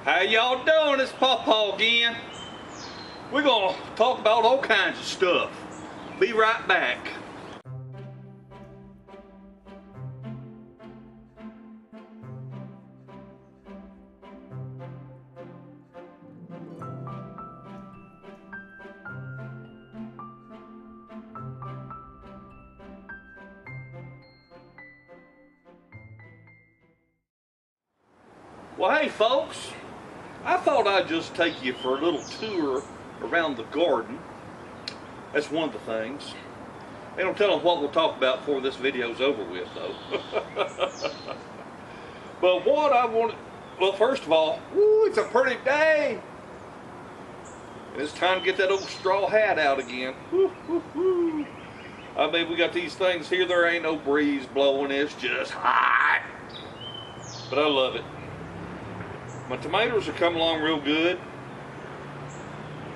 How y'all doing? It's PawPaw again. We're gonna talk about all kinds of stuff. Be right back. Well, hey folks, I thought I'd just take you for a little tour around the garden. That's one of the things. They don't tell them what we'll talk about before this video's over with, though. But what I want, well, first of all, woo, it's a pretty day. And it's time to get that old straw hat out again. Woo, woo, woo. I mean, we got these things here, there ain't no breeze blowing, it's just hot. But I love it. My tomatoes are coming along real good.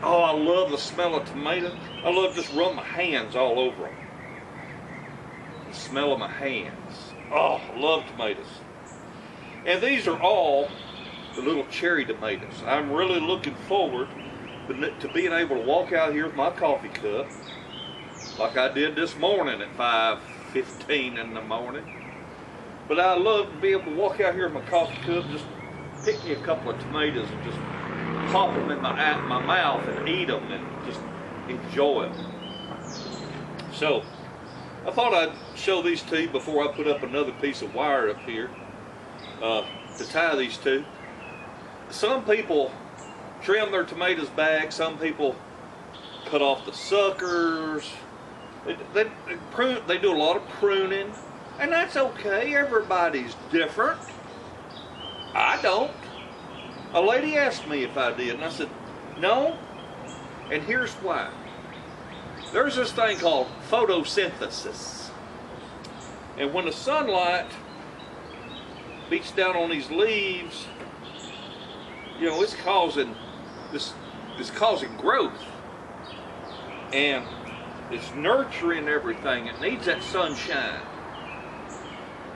Oh, I love the smell of tomato. I love just running my hands all over them. The smell of my hands. Oh, I love tomatoes. And these are all the little cherry tomatoes. I'm really looking forward to being able to walk out here with my coffee cup, like I did this morning at 5:15 in the morning. But I love to be able to walk out here with my coffee cup, just pick me a couple of tomatoes and just pop them in my mouth and eat them and just enjoy them. So I thought I'd show these to you before I put up another piece of wire up here to tie these two. Some people trim their tomatoes back, some people cut off the suckers. They do a lot of pruning, and that's okay. Everybody's different. I don't. A lady asked me if I did, and I said, no, and here's why. There's this thing called photosynthesis. And when the sunlight beats down on these leaves, you know, it's causing growth. And it's nurturing everything. It needs that sunshine.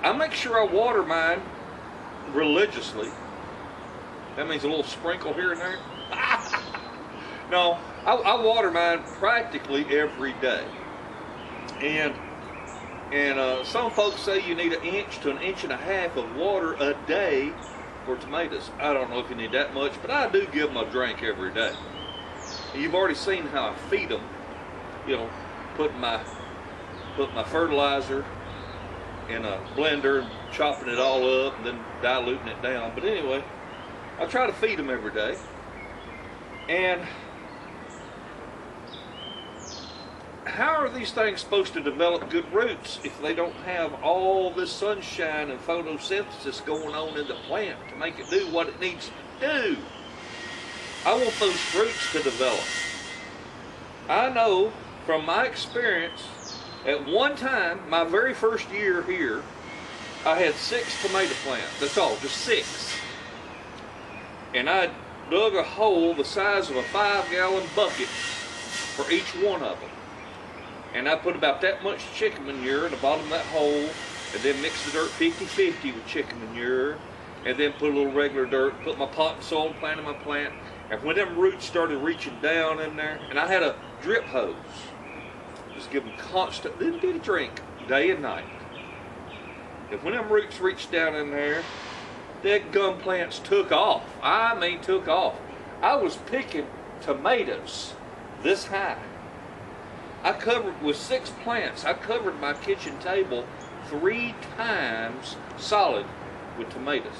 I make sure I water mine religiously. That means a little sprinkle here and there. No, I water mine practically every day. And some folks say you need 1 inch to 1.5 inches of water a day for tomatoes. I don't know if you need that much, but I do give them a drink every day. And you've already seen how I feed them. You know, put my fertilizer in a blender, chopping it all up, and then diluting it down. But anyway, I try to feed them every day. And how are these things supposed to develop good roots if they don't have all this sunshine and photosynthesis going on in the plant to make it do what it needs to do? I want those fruits to develop. I know from my experience, at one time, my very first year here, I had 6 tomato plants. That's all, just 6. And I dug a hole the size of a 5-gallon bucket for each one of them. And I put about that much chicken manure in the bottom of that hole, and then mixed the dirt 50-50 with chicken manure, and then put a little regular dirt, put my pot and soil, planted my plant. And when them roots started reaching down in there, and I had a drip hose, just give them constant little bitty drink day and night. And when them roots reached down in there, that gum plants took off. I mean, took off. I was picking tomatoes this high. I covered with 6 plants. I covered my kitchen table 3 times solid with tomatoes.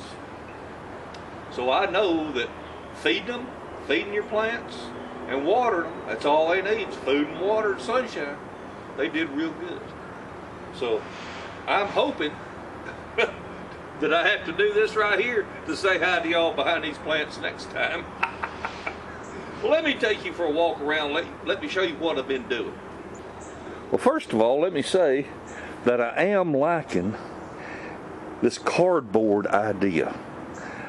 So I know that feeding your plants and watering them, that's all they need, is food and water and sunshine. They did real good. So I'm hoping that I have to do this right here to say hi to y'all behind these plants next time. Well, let me take you for a walk around. Let me show you what I've been doing. Well, first of all, let me say that I am liking this cardboard idea.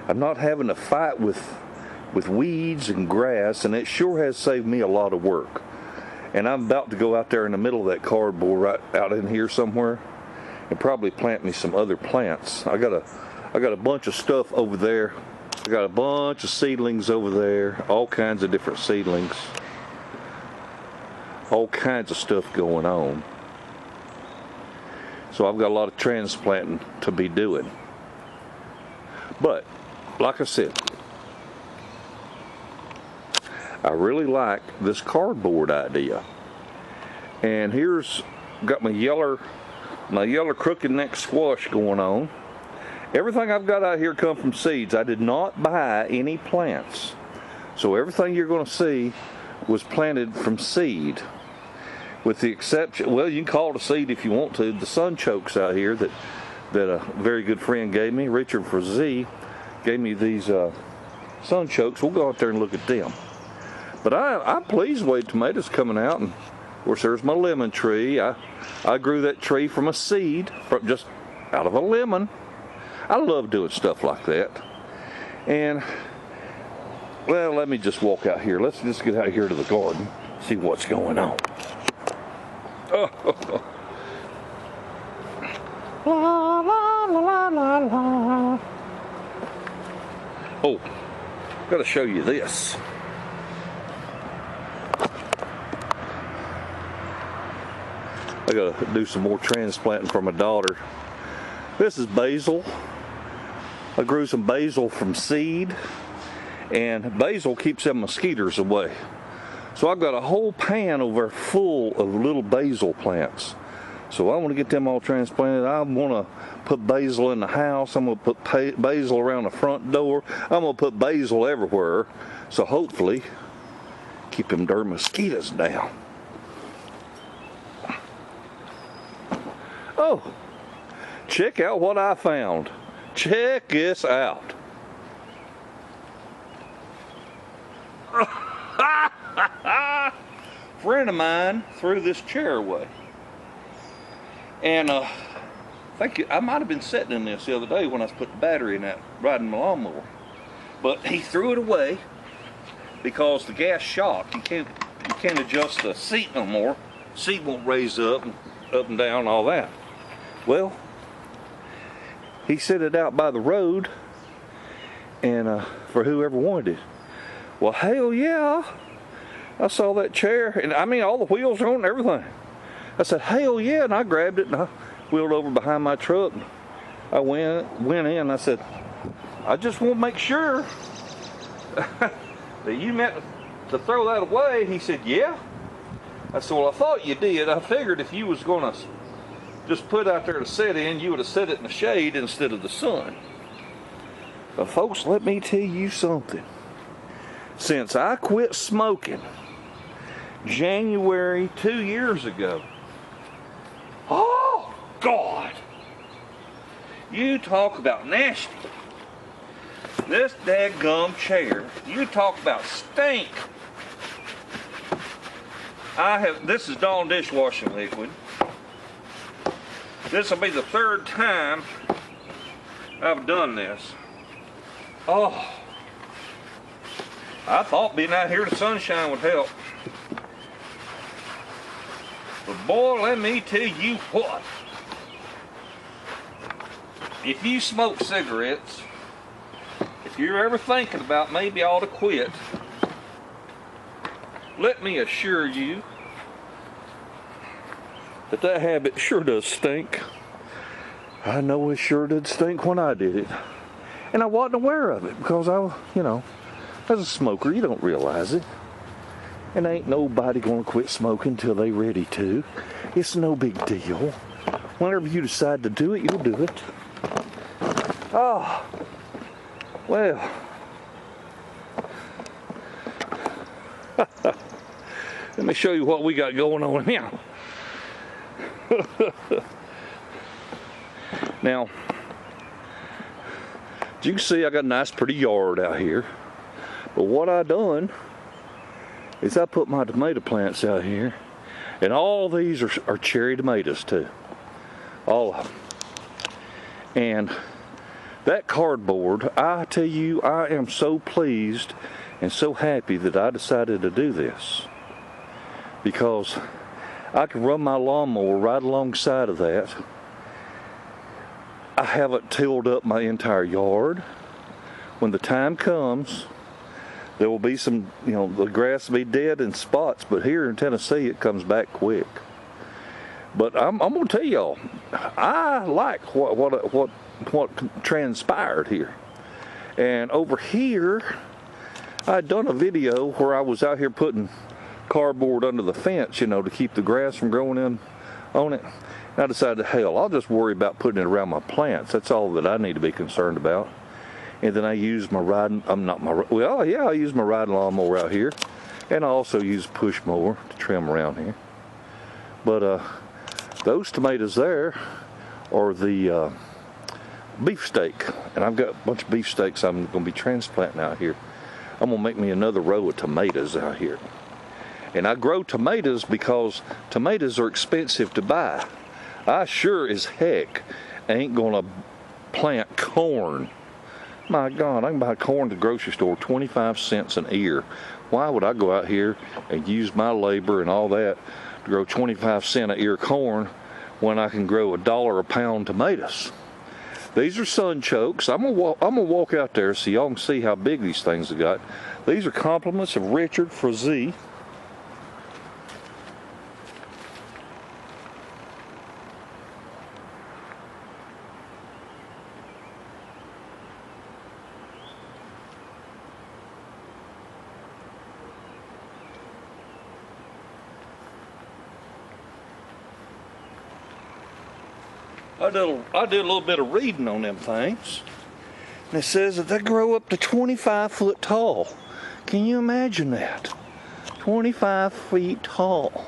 I'm not having to fight with weeds and grass, and it sure has saved me a lot of work. And I'm about to go out there in the middle of that cardboard right out in here somewhere and probably plant me some other plants. I got a bunch of stuff over there got a bunch of seedlings over there, all kinds of different seedlings, all kinds of stuff going on. So I've got a lot of transplanting to be doing. But, like I said, I really like this cardboard idea. And here's, got my yeller crooked neck squash going on. Everything I've got out here come from seeds. I did not buy any plants. So everything you're going to see was planted from seed. With the exception, well, you can call it a seed if you want to. The sunchokes out here that a very good friend gave me, Richard for Z, gave me these sunchokes. We'll go out there and look at them. But I'm pleased with the way tomatoes coming out. And of course, there's my lemon tree. I grew that tree from a seed, from just out of a lemon. I love doing stuff like that. And, well, let me just walk out here. Let's just get out here to the garden, see what's going on. Oh. La, la, la, la, la. Oh, gotta show you this. I gotta do some more transplanting for my daughter. This is basil. I grew some basil from seed, and basil keeps them mosquitoes away. So I've got a whole pan over full of little basil plants. So I want to get them all transplanted. I want to put basil in the house. I'm going to put basil around the front door. I'm going to put basil everywhere. So hopefully keep them darn mosquitoes down. Oh, check out what I found. Check this out. Friend of mine threw this chair away. And I think I might have been sitting in this the other day when I was putting the battery in that, riding my lawnmower. But he threw it away because the gas shocked. You can't adjust the seat no more. Seat won't raise up and down and all that. Well, he set it out by the road, and for whoever wanted it. Well, hell yeah! I saw that chair, and I mean all the wheels are on and everything. I said, hell yeah, and I grabbed it and I wheeled over behind my truck. And I went in and I said, I just want to make sure that you meant to throw that away. He said, yeah. I said, well, I thought you did. I figured if you was going to just put out there to sit in, you would have set it in the shade instead of the sun. But folks, let me tell you something. Since I quit smoking January 2 years ago, oh God, you talk about nasty. This daggum chair, you talk about stink. This is Dawn dishwashing liquid. This will be the third time I've done this. Oh, I thought being out here in the sunshine would help. But boy, let me tell you what. If you smoke cigarettes, if you're ever thinking about maybe I ought to quit, let me assure you that habit sure does stink. I know it sure did stink when I did it. And I wasn't aware of it because as a smoker, you don't realize it. And ain't nobody gonna quit smoking till they ready to. It's no big deal. Whenever you decide to do it, you'll do it. Oh, well. Let me show you what we got going on here. Now, as you can see, I got a nice pretty yard out here. But what I done is I put my tomato plants out here, and all these are cherry tomatoes too. All of them. And that cardboard, I tell you, I am so pleased and so happy that I decided to do this. Because I can run my lawnmower right alongside of that. I haven't tilled up my entire yard when the time comes, there will be some, you know, the grass will be dead in spots, but here in Tennessee it comes back quick. But I'm gonna tell y'all, I like what transpired here. And over here, I'd done a video where I was out here putting cardboard under the fence, you know, to keep the grass from growing in on it. And I decided, hell, I'll just worry about putting it around my plants. That's all that I need to be concerned about. And then I use my I use my riding lawnmower out here. And I also use push mower to trim around here. But those tomatoes there are the beefsteak. And I've got a bunch of beefsteaks I'm going to be transplanting out here. I'm going to make me another row of tomatoes out here. And I grow tomatoes because tomatoes are expensive to buy. I sure as heck ain't going to plant corn. My God, I can buy corn at the grocery store 25 cents an ear. Why would I go out here and use my labor and all that to grow 25 cent a ear corn when I can grow $1 a pound tomatoes? These are sunchokes. I'm gonna walk out there so y'all can see how big these things have got. These are compliments of Richard Frazee. I did a little bit of reading on them things. And it says that they grow up to 25 foot tall. Can you imagine that? 25 feet tall.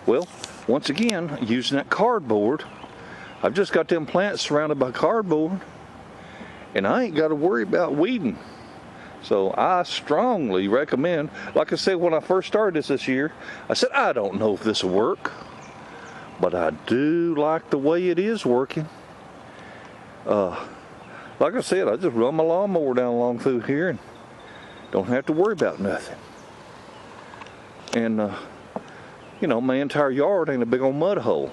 Well, once again, using that cardboard, I've just got them plants surrounded by cardboard, and I ain't got to worry about weeding. So I strongly recommend, like I said when I first started this year, I said, I don't know if this will work. But I do like the way it is working. Like I said, I just run my lawnmower down along through here and don't have to worry about nothing. And, you know, my entire yard ain't a big old mud hole.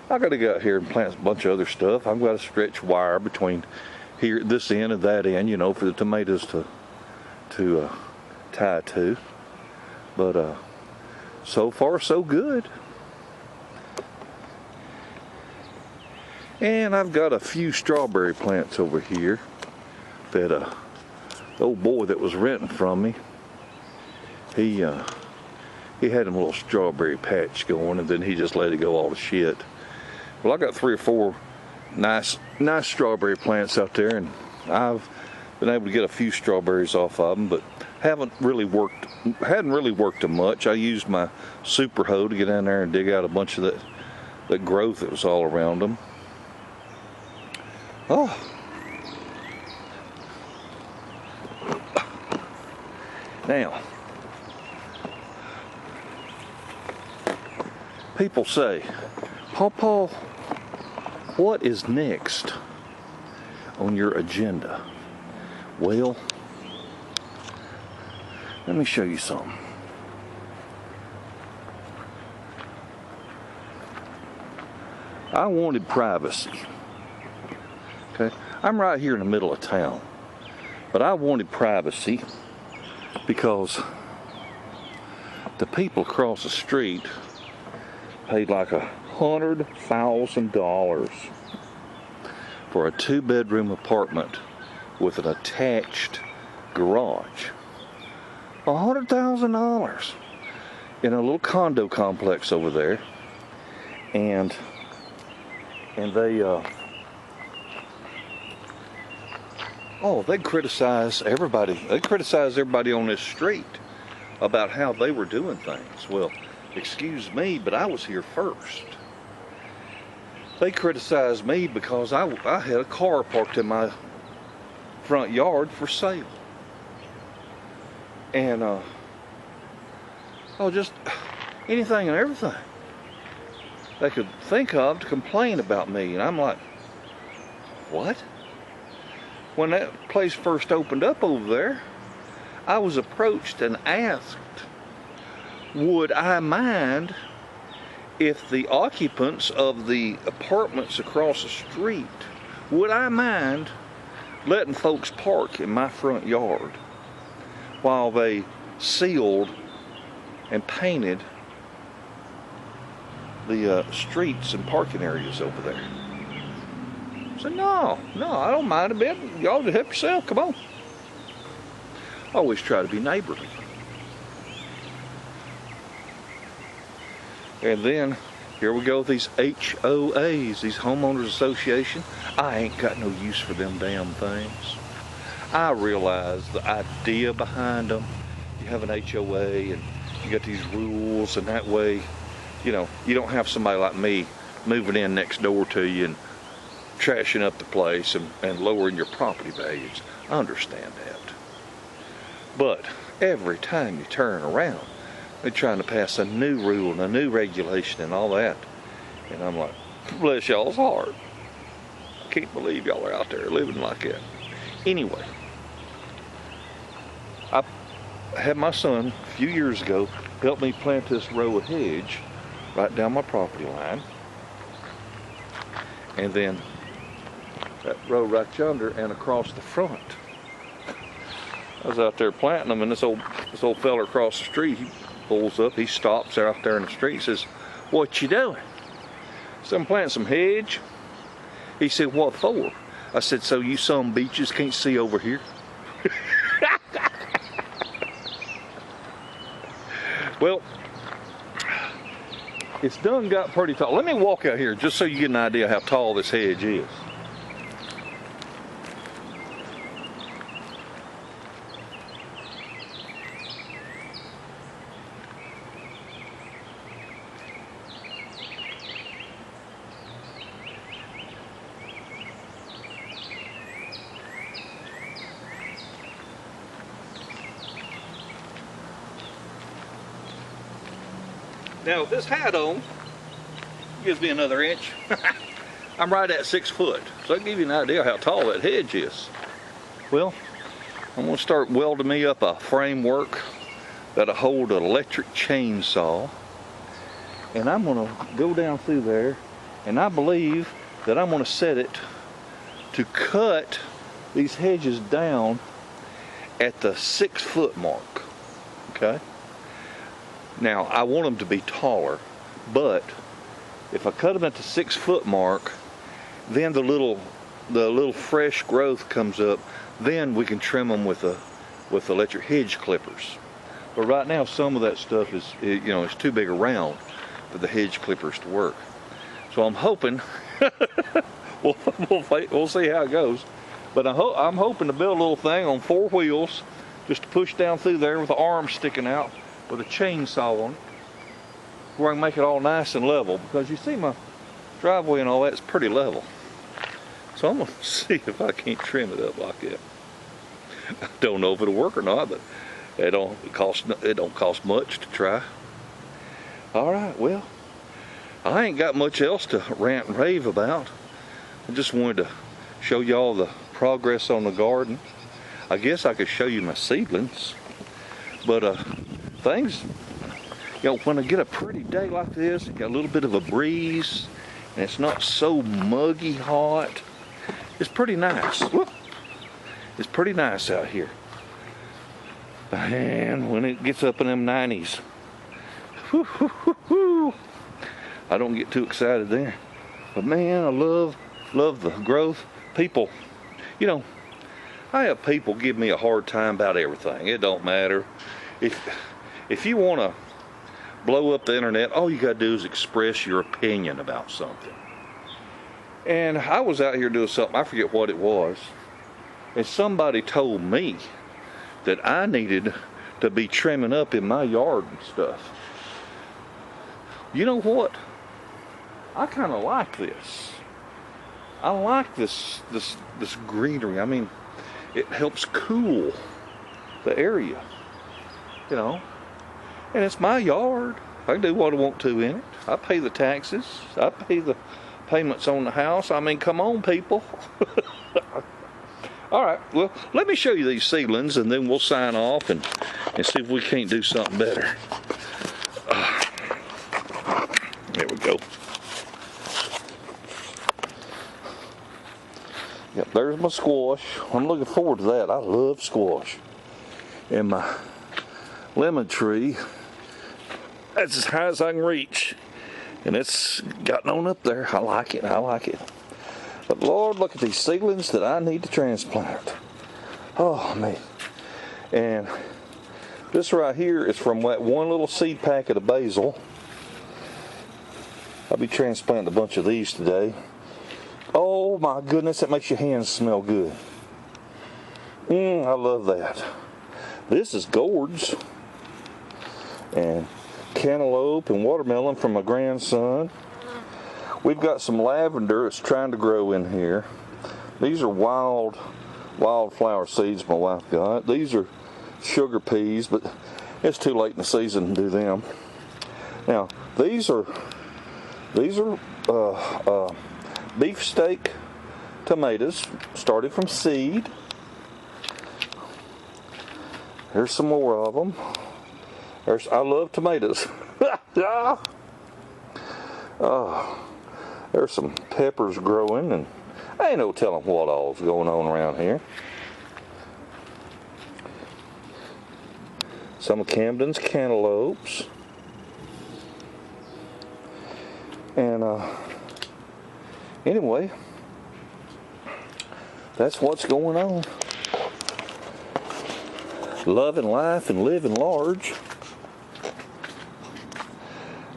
I got to go out here and plant a bunch of other stuff. I've got to stretch wire between here, this end and that end, you know, for the tomatoes to tie to. But so far, so good. And I've got a few strawberry plants over here that the old boy that was renting from me, he had a little strawberry patch going, and then he just let it go all to shit. Well, I got 3 or 4 nice strawberry plants out there, and I've been able to get a few strawberries off of them, but hadn't really worked them much. I used my super hoe to get in there and dig out a bunch of that growth that was all around them. Oh. Now, people say, Paw, what is next on your agenda? Well, let me show you something. I wanted privacy. Okay, I'm right here in the middle of town, but I wanted privacy because the people across the street paid like $100,000 for a 2-bedroom apartment with an attached garage. $100,000 in a little condo complex over there, and they criticize everybody. They criticize everybody on this street about how they were doing things. Well, excuse me, but I was here first. They criticized me because I had a car parked in my front yard for sale. And, just anything and everything they could think of to complain about me. And I'm like, what? When that place first opened up over there, I was approached and asked, would I mind if the occupants of the apartments across the street, would I mind letting folks park in my front yard while they sealed and painted the streets and parking areas over there. I said, no, I don't mind a bit. Y'all just help yourself, come on. Always try to be neighborly. And then here we go with these HOAs, these homeowners association. I ain't got no use for them damn things. I realize the idea behind them. You have an HOA and you got these rules, and that way, you know, you don't have somebody like me moving in next door to you and trashing up the place and lowering your property values. I understand that. But every time you turn around, they're trying to pass a new rule and a new regulation and all that. And I'm like, bless y'all's heart. I can't believe y'all are out there living like that. Anyway, I had my son a few years ago help me plant this row of hedge right down my property line. And then that row right yonder and across the front. I was out there planting them, and this old fella across the street, he pulls up, he stops out there in the street, he says, what you doing? So I'm planting some hedge. He said, what for? I said, so you some beaches can't see over here? Well, it's done got pretty tall. Let me walk out here just so you get an idea how tall this hedge is. Now, with this hat on, gives me another inch. I'm right at 6 foot, so that gives you an idea how tall that hedge is. Well, I'm going to start welding me up a framework that'll hold an electric chainsaw, and I'm going to go down through there, and I believe that I'm going to set it to cut these hedges down at the 6 foot mark. Okay? Now, I want them to be taller, but if I cut them at the 6 foot mark, then the little fresh growth comes up. Then we can trim them with electric hedge clippers. But right now, some of that stuff is, you know, it's too big around for the hedge clippers to work. So I'm hoping we'll see how it goes. But I'm hoping to build a little thing on 4 wheels, just to push down through there with the arms sticking out, with a chainsaw on it, where I can make it all nice and level, because you see my driveway and all that's pretty level. So I'm gonna see if I can't trim it up like that. I don't know if it'll work or not, but it don't cost much to try. All right, well, I ain't got much else to rant and rave about. I just wanted to show y'all the progress on the garden. I guess I could show you my seedlings, but things, you know, when I get a pretty day like this, got a little bit of a breeze, and it's not so muggy hot, it's pretty nice. Whoop. It's pretty nice out here. And when it gets up in them 90s, whoo, whoo, whoo, whoo, I don't get too excited there. But man, I love the growth. People, you know, I have people give me a hard time about everything. It don't matter. If you want to blow up the internet, all you got to do is express your opinion about something. And I was out here doing something, I forget what it was, and somebody told me that I needed to be trimming up in my yard and stuff. You know what? I kind of like this. I like this greenery. I mean, it helps cool the area, you know. And it's my yard. I can do what I want to in it. I pay the taxes. I pay the payments on the house. I mean, come on, people. All right, well, let me show you these seedlings, and then we'll sign off and see if we can't do something better. There we go. Yep, there's my squash. I'm looking forward to that. I love squash. And my lemon tree, that's as high as I can reach. And it's gotten on up there. I like it, I like it. But Lord, look at these seedlings that I need to transplant. Oh, man. And this right here is from that one little seed packet of basil. I'll be transplanting a bunch of these today. Oh my goodness, that makes your hands smell good. I love that. This is gourds and cantaloupe and watermelon from my grandson. We've got some lavender that's trying to grow in here. These are wildflower seeds my wife got. These are sugar peas, but it's too late in the season to do them. Now, these are beefsteak tomatoes, started from seed. There's some more of them. I love tomatoes. There's some peppers growing, and I ain't no telling what all's going on around here. Some of Camden's cantaloupes. And anyway, that's what's going on. Loving life and living large.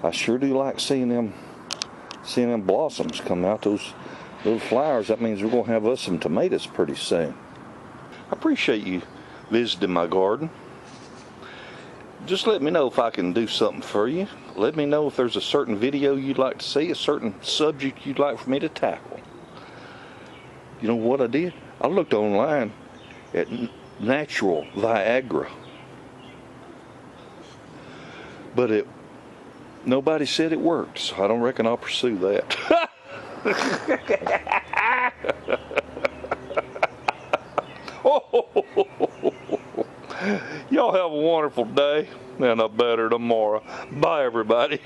I sure do like seeing them blossoms come out, those little flowers. That means we're gonna have us some tomatoes pretty soon. I appreciate you visiting my garden. Just let me know if I can do something for you. Let me know if there's a certain video you'd like to see, a certain subject you'd like for me to tackle. You know what I did? I looked online at natural Viagra. But nobody said it worked, so I don't reckon I'll pursue that. Y'all have a wonderful day and a better tomorrow. Bye, everybody.